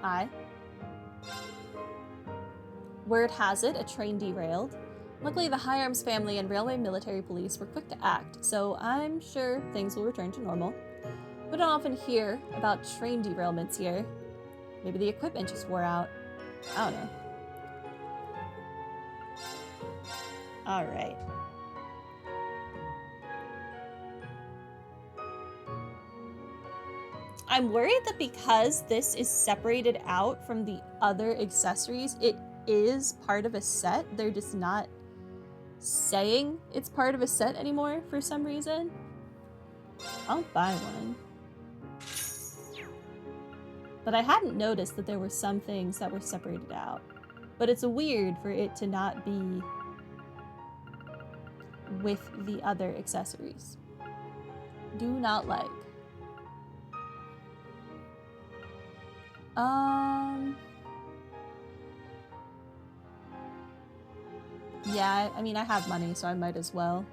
Aye. Word has it, a train derailed. Luckily, the High Arms family and railway military police were quick to act, so I'm sure things will return to normal. We don't often hear about train derailments here. Maybe the equipment just wore out. I don't know. Alright. I'm worried that because this is separated out from the other accessories, it is part of a set. They're just not saying it's part of a set anymore for some reason. I'll buy one. But I hadn't noticed that there were some things that were separated out. But it's weird for it to not be with the other accessories. Do not like. Yeah, I mean, I have money, so I might as well.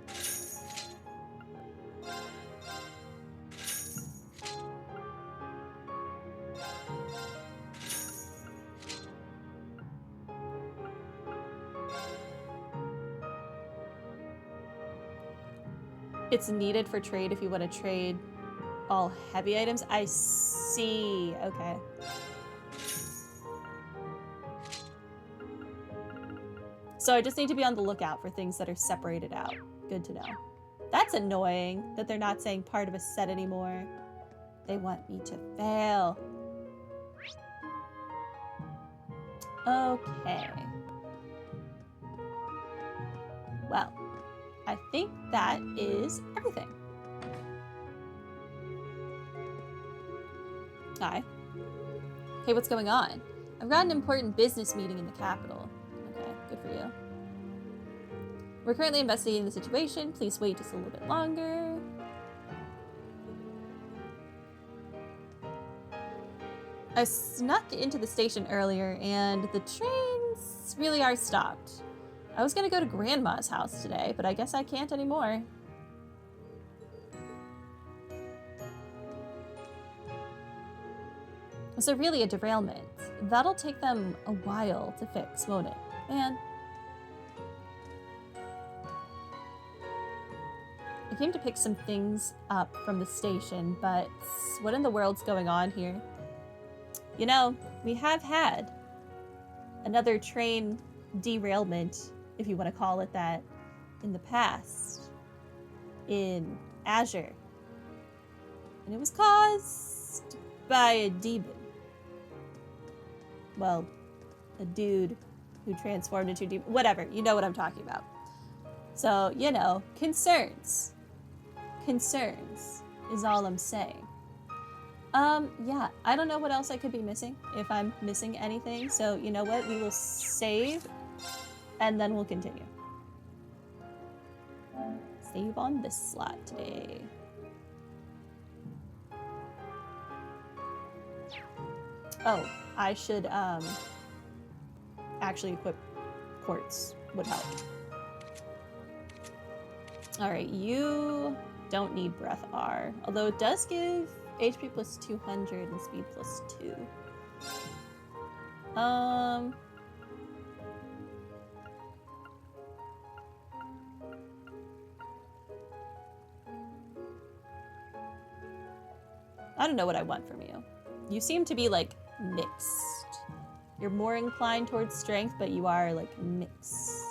It's needed for trade if you want to trade all heavy items. I see. Okay. So I just need to be on the lookout for things that are separated out. Good to know. That's annoying that they're not saying part of a set anymore. They want me to fail. Okay. Well, I think that is everything. Hi. Hey, what's going on? I've got an important business meeting in the capital. Okay, good for you. We're currently investigating the situation. Please wait just a little bit longer. I snuck into the station earlier, and the trains really are stopped. I was gonna go to Grandma's house today, but I guess I can't anymore. So really a derailment. That'll take them a while to fix, won't it? Man. I came to pick some things up from the station, but what in the world's going on here? You know, we have had another train derailment, if you want to call it that, in the past. In Azure. And it was caused by a demon. Well, a dude who transformed into a demon. Whatever, you know what I'm talking about. So, you know, concerns. Concerns is all I'm saying. Yeah, I don't know what else I could be missing, if I'm missing anything. So, you know what? We will save, and then we'll continue. Save on this slot today. Oh, I should, actually equip quartz. Would help. Alright, you don't need breath R, although it does give HP plus 200 and speed plus 2. I don't know what I want from you. You seem to be, like, mixed. You're more inclined towards strength, but you are, like, mixed.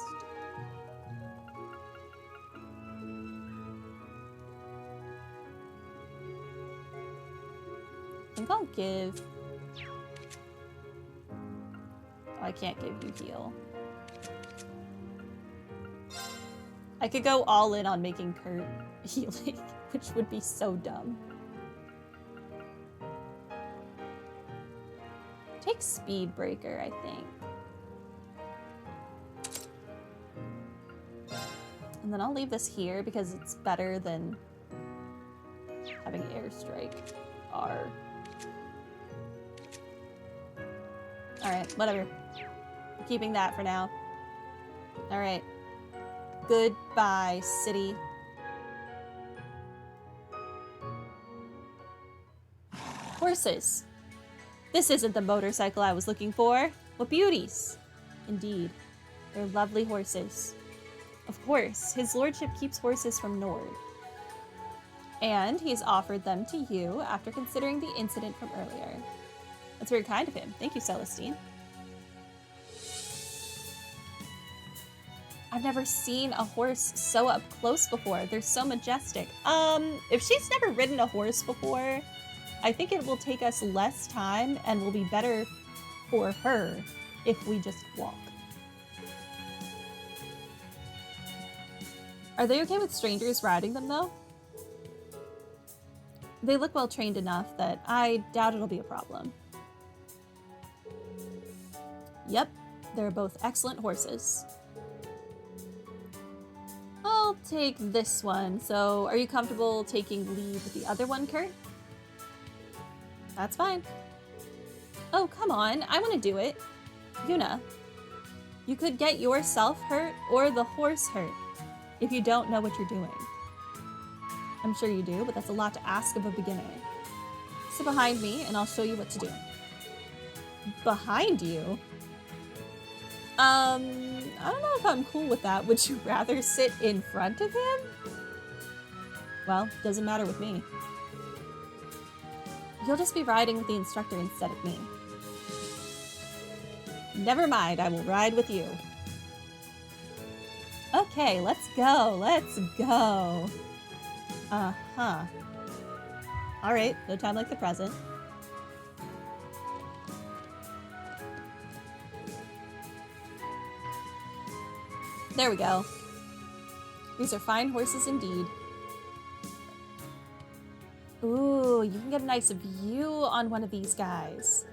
I think I'll give... Oh, I can't give you heal. I could go all in on making Kurt healing, which would be so dumb. Take Speed Breaker, I think. And then I'll leave this here because it's better than having Airstrike R. Alright, whatever. I'm keeping that for now. Alright. Goodbye, city. Horses. This isn't the motorcycle I was looking for. What beauties! Indeed, they're lovely horses. Of course, his lordship keeps horses from Nord. And he's offered them to you after considering the incident from earlier. That's very kind of him. Thank you, Celestine. I've never seen a horse so up close before. They're so majestic. If she's never ridden a horse before, I think it will take us less time and will be better for her if we just walk. Are they okay with strangers riding them, though? They look well trained enough that I doubt it'll be a problem. Yep, they're both excellent horses. I'll take this one. So, are you comfortable taking lead with the other one, Kurt? That's fine. Oh, come on. I want to do it. Yuna, you could get yourself hurt or the horse hurt if you don't know what you're doing. I'm sure you do, but that's a lot to ask of a beginner. Sit behind me and I'll show you what to do. Behind you? I don't know if I'm cool with that. Would you rather sit in front of him? Well, doesn't matter with me. You'll just be riding with the instructor instead of me. Never mind, I will ride with you. Okay, let's go, let's go. Uh-huh. Alright, no time like the present. There we go. These are fine horses indeed. Ooh, you can get a nice view on one of these guys.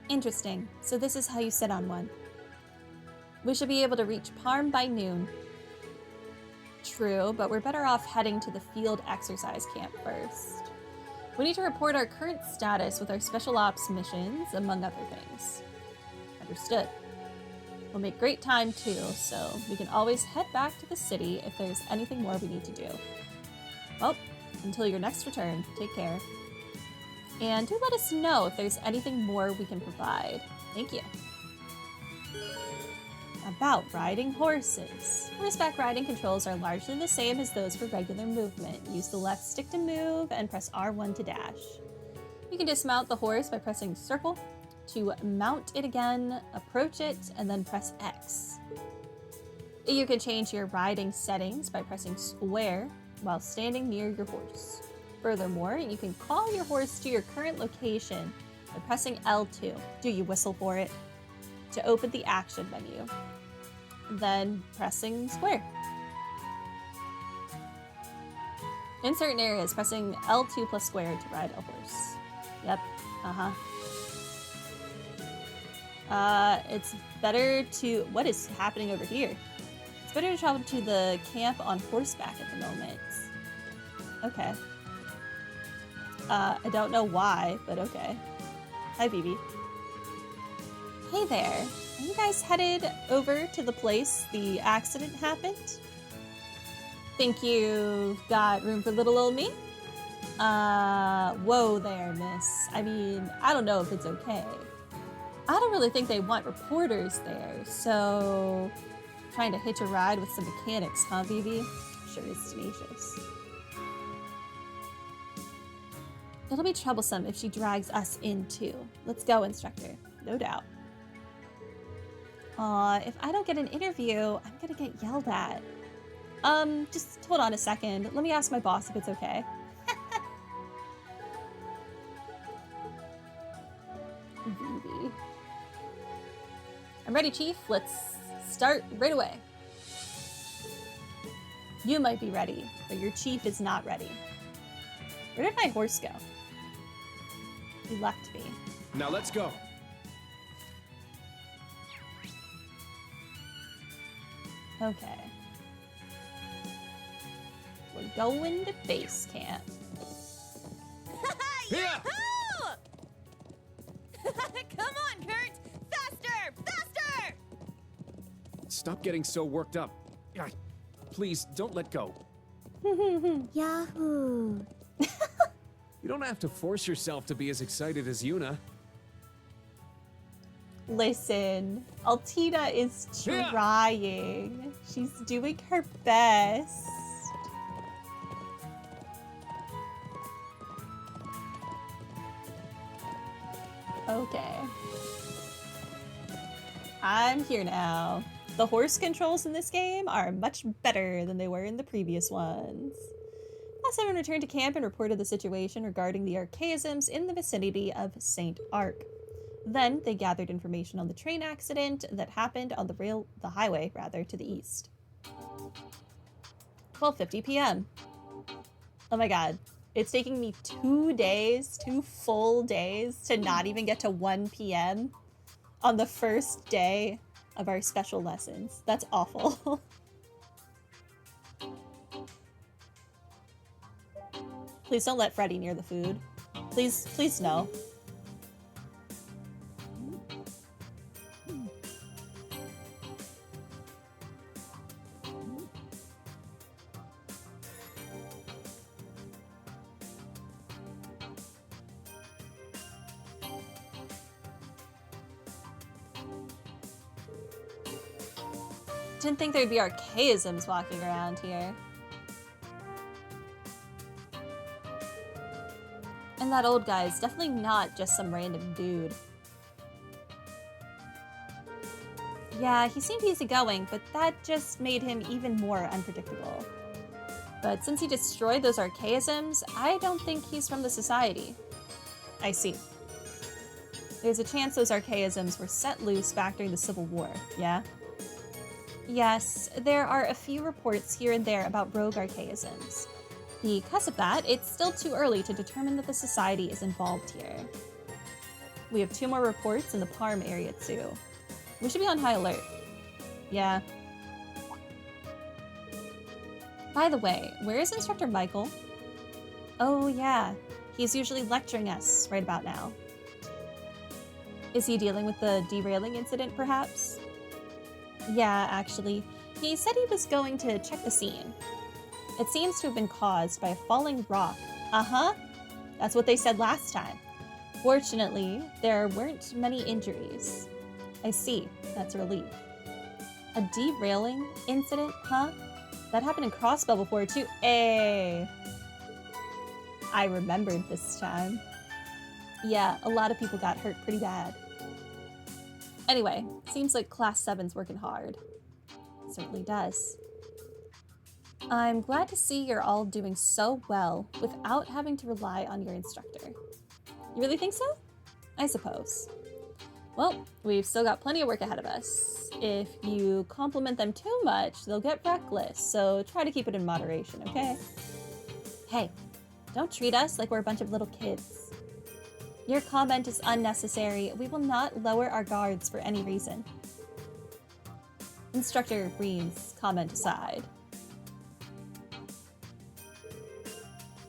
Interesting. So this is how you sit on one. We should be able to reach Parm by noon. True, but we're better off heading to the field exercise camp first. We need to report our current status with our special ops missions, among other things. Understood. We'll make great time too, so we can always head back to the city if there's anything more we need to do. Well, until your next return, take care. And do let us know if there's anything more we can provide. Thank you. About riding horses. Horseback riding controls are largely the same as those for regular movement. Use the left stick to move and press R1 to dash. You can dismount the horse by pressing circle. To mount it again, approach it, and then press X. You can change your riding settings by pressing square while standing near your horse. Furthermore, you can call your horse to your current location by pressing L2. Do you whistle for it? To open the action menu. Then pressing square. In certain areas, pressing L2 plus square to ride a horse. Yep, it's better to... What is happening over here? It's better to travel to the camp on horseback at the moment. Okay. I don't know why, but okay. Hi, Vivi. Hey there. Are you guys headed over to the place the accident happened? Think you've got room for little old me? Whoa there, miss. I mean, I don't know if it's okay. I don't really think they want reporters there, so... Trying to hitch a ride with some mechanics, huh, Vivi? Sure is tenacious. It'll be troublesome if she drags us in, too. Let's go, instructor. No doubt. Aw, if I don't get an interview, I'm gonna get yelled at. Just hold on a second. Let me ask my boss if it's okay. Vivi. I'm ready, Chief. Let's start right away. You might be ready, but your chief is not ready. Where did my horse go? He left me. Now let's go. Okay. We're going to base camp. Yeah! Come on, Kurt! Faster! Faster! Stop getting so worked up. Ah, please, don't let go. Yahoo! You don't have to force yourself to be as excited as Yuna. Listen, Altina is trying. She's doing her best. Okay. I'm here now. The horse controls in this game are much better than they were in the previous ones. Class 7 returned to camp and reported the situation regarding the archaisms in the vicinity of St. Arc. Then they gathered information on the train accident that happened on the highway to the east. 12:50 p.m. Oh my god. It's taking me 2 days, 2 full days, to not even get to 1 p.m. on the first day of our special lessons. That's awful. Please don't let Freddy near the food. Please no. Didn't think there'd be archaisms walking around here. And that old guy is definitely not just some random dude. Yeah, he seemed easygoing, but that just made him even more unpredictable. But since he destroyed those archaisms, I don't think he's from the Society. I see. There's a chance those archaisms were set loose back during the Civil War, yeah? Yes, there are a few reports here and there about rogue archaisms. Because of that, it's still too early to determine that the Society is involved here. We have 2 more reports in the Parm area too. We should be on high alert. Yeah. By the way, where is Instructor Michael? Oh yeah, he's usually lecturing us right about now. Is he dealing with the derailing incident, perhaps? Yeah, actually. He said he was going to check the scene. It seems to have been caused by a falling rock. Uh-huh. That's what they said last time. Fortunately, there weren't many injuries. I see. That's a relief. A derailing incident, huh? That happened in Crossbow before, too. Hey! I remembered this time. Yeah, a lot of people got hurt pretty bad. Anyway, seems like Class 7's working hard. It certainly does. I'm glad to see you're all doing so well without having to rely on your instructor. You really think so? I suppose. Well, we've still got plenty of work ahead of us. If you compliment them too much, they'll get reckless, so try to keep it in moderation, okay? Hey, don't treat us like we're a bunch of little kids. Your comment is unnecessary. We will not lower our guards for any reason. Instructor Green's comment aside.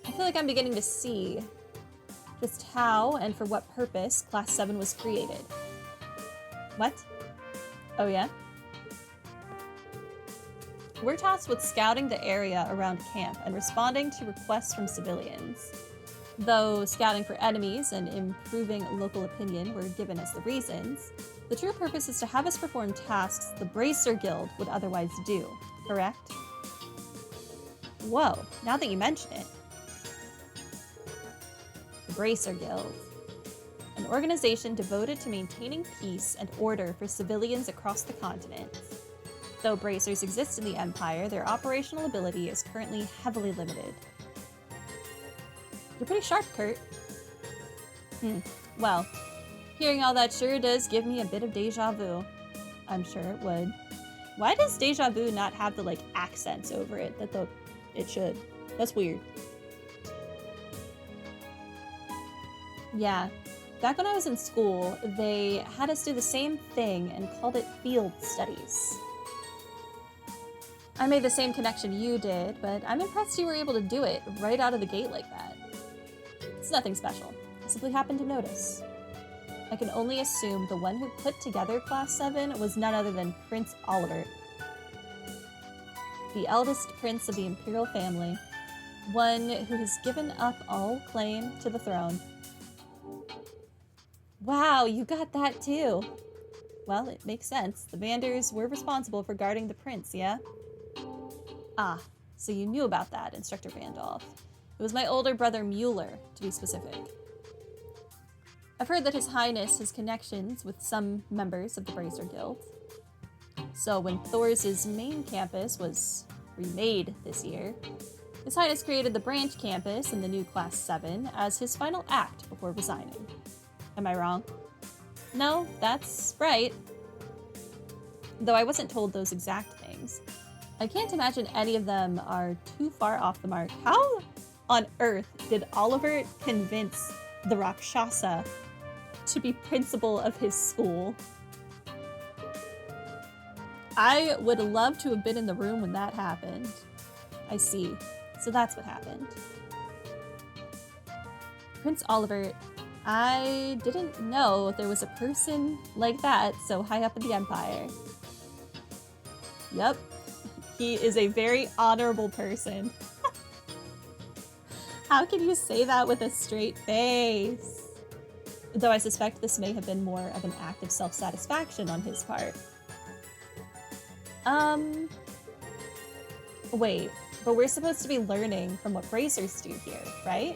I feel like I'm beginning to see just how and for what purpose Class 7 was created. What? Oh yeah? We're tasked with scouting the area around camp and responding to requests from civilians. Though scouting for enemies and improving local opinion were given as the reasons, the true purpose is to have us perform tasks the Bracer Guild would otherwise do, correct? Whoa, now that you mention it. The Bracer Guild. An organization devoted to maintaining peace and order for civilians across the continent. Though bracers exist in the Empire, their operational ability is currently heavily limited. You're pretty sharp, Kurt. Well, hearing all that sure does give me a bit of deja vu. I'm sure it would. Why does deja vu not have the, accents over it that it should? That's weird. Yeah. Back when I was in school, they had us do the same thing and called it field studies. I made the same connection you did, but I'm impressed you were able to do it right out of the gate like that. It's nothing special. I simply happened to notice. I can only assume the one who put together Class 7 was none other than Prince Oliver, the eldest prince of the Imperial family, one who has given up all claim to the throne. Wow, you got that too. Well, it makes sense. The Vanders were responsible for guarding the prince, yeah? Ah, so you knew about that, Instructor Randolph. It was my older brother Mueller, to be specific. I've heard that His Highness has connections with some members of the Bracer Guild. So when Thor's main campus was remade this year, His Highness created the branch campus in the new Class 7 as his final act before resigning. Am I wrong? No, that's right. Though I wasn't told those exact things. I can't imagine any of them are too far off the mark. How on earth did Oliver convince the Rakshasa to be principal of his school? I would love to have been in the room when that happened. I see. So that's what happened. Prince Oliver, I didn't know there was a person like that so high up in the Empire. Yep. He is a very honorable person. How can you say that with a straight face? Though I suspect this may have been more of an act of self-satisfaction on his part. Wait, but we're supposed to be learning from what bracers do here, right?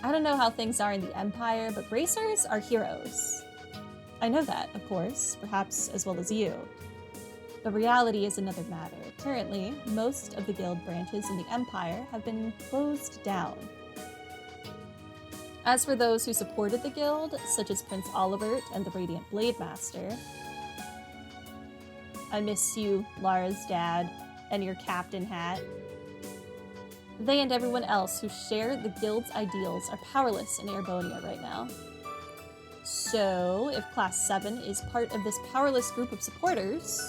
I don't know how things are in the Empire, but bracers are heroes. I know that, of course, perhaps as well as you. But reality is another matter. Currently, most of the guild branches in the Empire have been closed down. As for those who supported the guild, such as Prince Olivert and the Radiant Blade Master, I miss you, Lara's dad, and your captain hat. They and everyone else who share the guild's ideals are powerless in Airbonia right now. So, if Class 7 is part of this powerless group of supporters,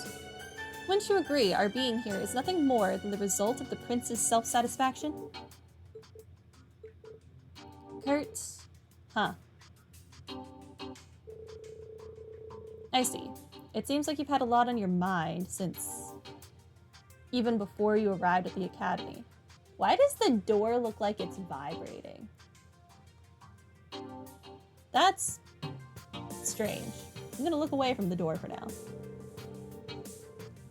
wouldn't you agree our being here is nothing more than the result of the prince's self-satisfaction? Kurt? Huh. I see. It seems like you've had a lot on your mind since even before you arrived at the academy. Why does the door look like it's vibrating? That's strange. I'm gonna look away from the door for now.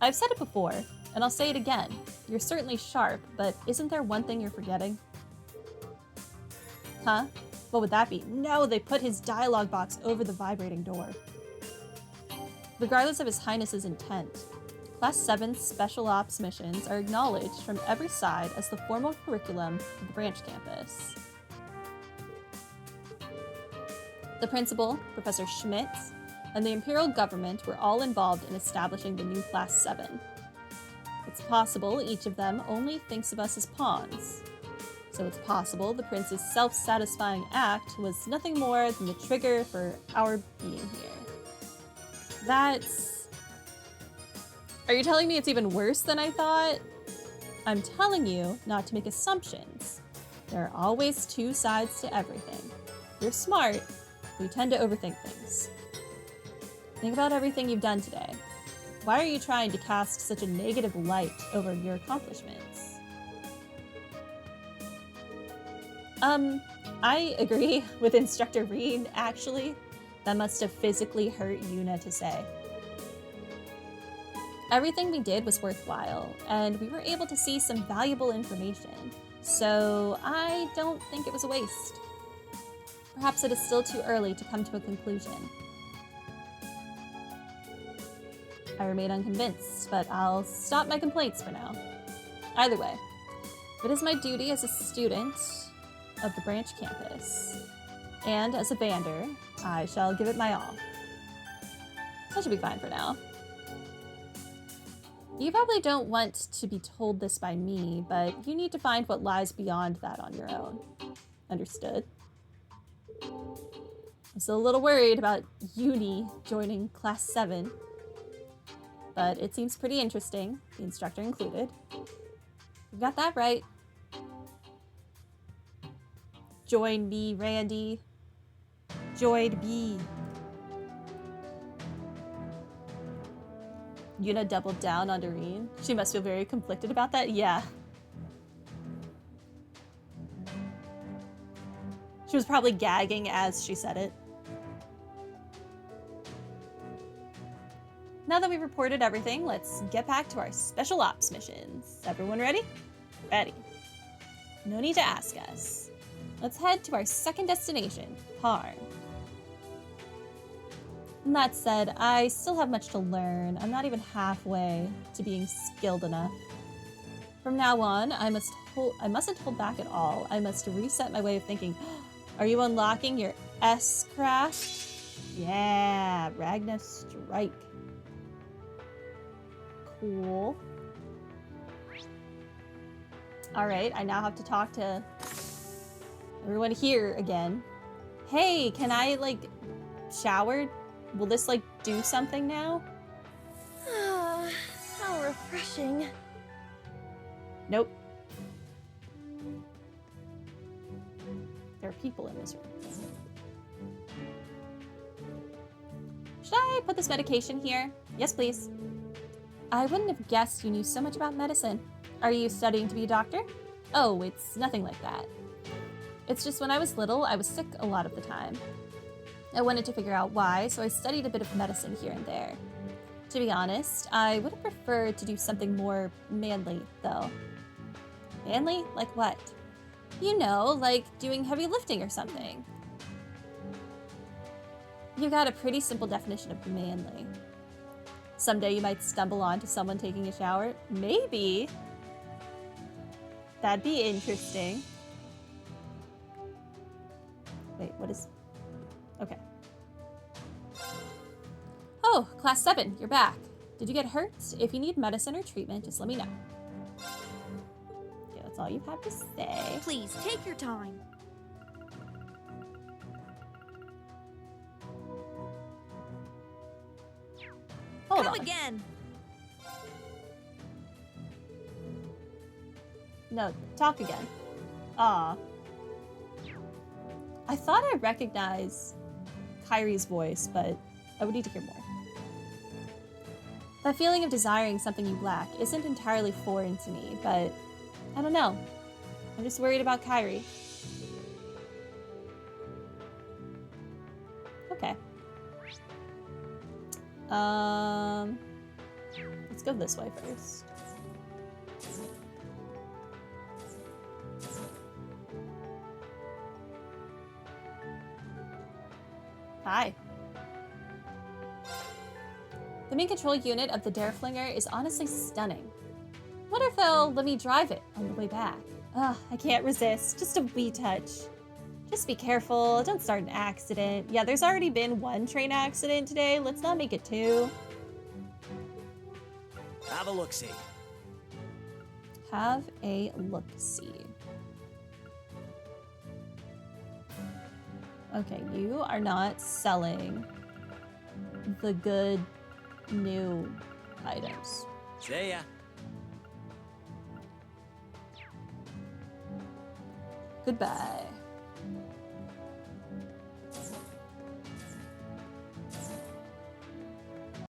I've said it before, and I'll say it again. You're certainly sharp, but isn't there one thing you're forgetting? Huh? What would that be? No, they put his dialogue box over the vibrating door. Regardless of His Highness's intent, Class 7's special ops missions are acknowledged from every side as the formal curriculum of the branch campus. The principal, Professor Schmidt, and the Imperial government were all involved in establishing the new Class 7. It's possible each of them only thinks of us as pawns. So it's possible the prince's self-satisfying act was nothing more than the trigger for our being here. That's... Are you telling me it's even worse than I thought? I'm telling you not to make assumptions. There are always two sides to everything. You're smart, but you tend to overthink things. Think about everything you've done today. Why are you trying to cast such a negative light over your accomplishments? I agree with Instructor Reed, actually. That must have physically hurt Yuna to say. Everything we did was worthwhile, and we were able to see some valuable information, so I don't think it was a waste. Perhaps it is still too early to come to a conclusion. I remain unconvinced, but I'll stop my complaints for now. Either way, it is my duty as a student of the branch campus, and as a Vander, I shall give it my all. That should be fine for now. You probably don't want to be told this by me, but you need to find what lies beyond that on your own. Understood? I'm still a little worried about Uni joining Class 7, but it seems pretty interesting, the instructor included. You got that right. Join me, Randy. Join me. Yuna doubled down on Doreen. She must feel very conflicted about that. Yeah. She was probably gagging as she said it. Now that we've reported everything, let's get back to our special ops missions. Everyone ready? Ready. No need to ask us. Let's head to our second destination, Parn. And that said, I still have much to learn. I'm not even halfway to being skilled enough. From now on, I mustn't hold back at all. I must reset my way of thinking. Are you unlocking your S-craft? Yeah, Ragna Strike. Cool. Alright, I now have to talk to everyone here again. Hey, can I, like, shower? Will this, like, do something now? How refreshing. Nope. There are people in this room. Should I put this medication here? Yes, please. I wouldn't have guessed you knew so much about medicine. Are you studying to be a doctor? Oh, it's nothing like that. It's just when I was little, I was sick a lot of the time. I wanted to figure out why, so I studied a bit of medicine here and there. To be honest, I would have preferred to do something more manly, though. Manly? Like what? You know, like doing heavy lifting or something. You got a pretty simple definition of manly. Someday you might stumble onto someone taking a shower. Maybe. That'd be interesting. Wait, what is... Okay. Oh, Class 7, you're back. Did you get hurt? If you need medicine or treatment, just let me know. Yeah, that's all you have to say. Please, take your time. Hold Come on. again. No, talk again. Aw. I thought I recognized Kyrie's voice, but I would need to hear more. That feeling of desiring something you lack isn't entirely foreign to me, but I don't know. I'm just worried about Kyrie. Okay. Let's go this way first. Hi. The main control unit of the Dareflinger is honestly stunning. Wonder if they'll let me drive it on the way back. Ugh, I can't resist. Just a wee touch. Just be careful. Don't start an accident. Yeah, there's already been one train accident today. Let's not make it two. Have a look-see. Have a look-see. Okay, you are not selling the good new items. See ya. Goodbye.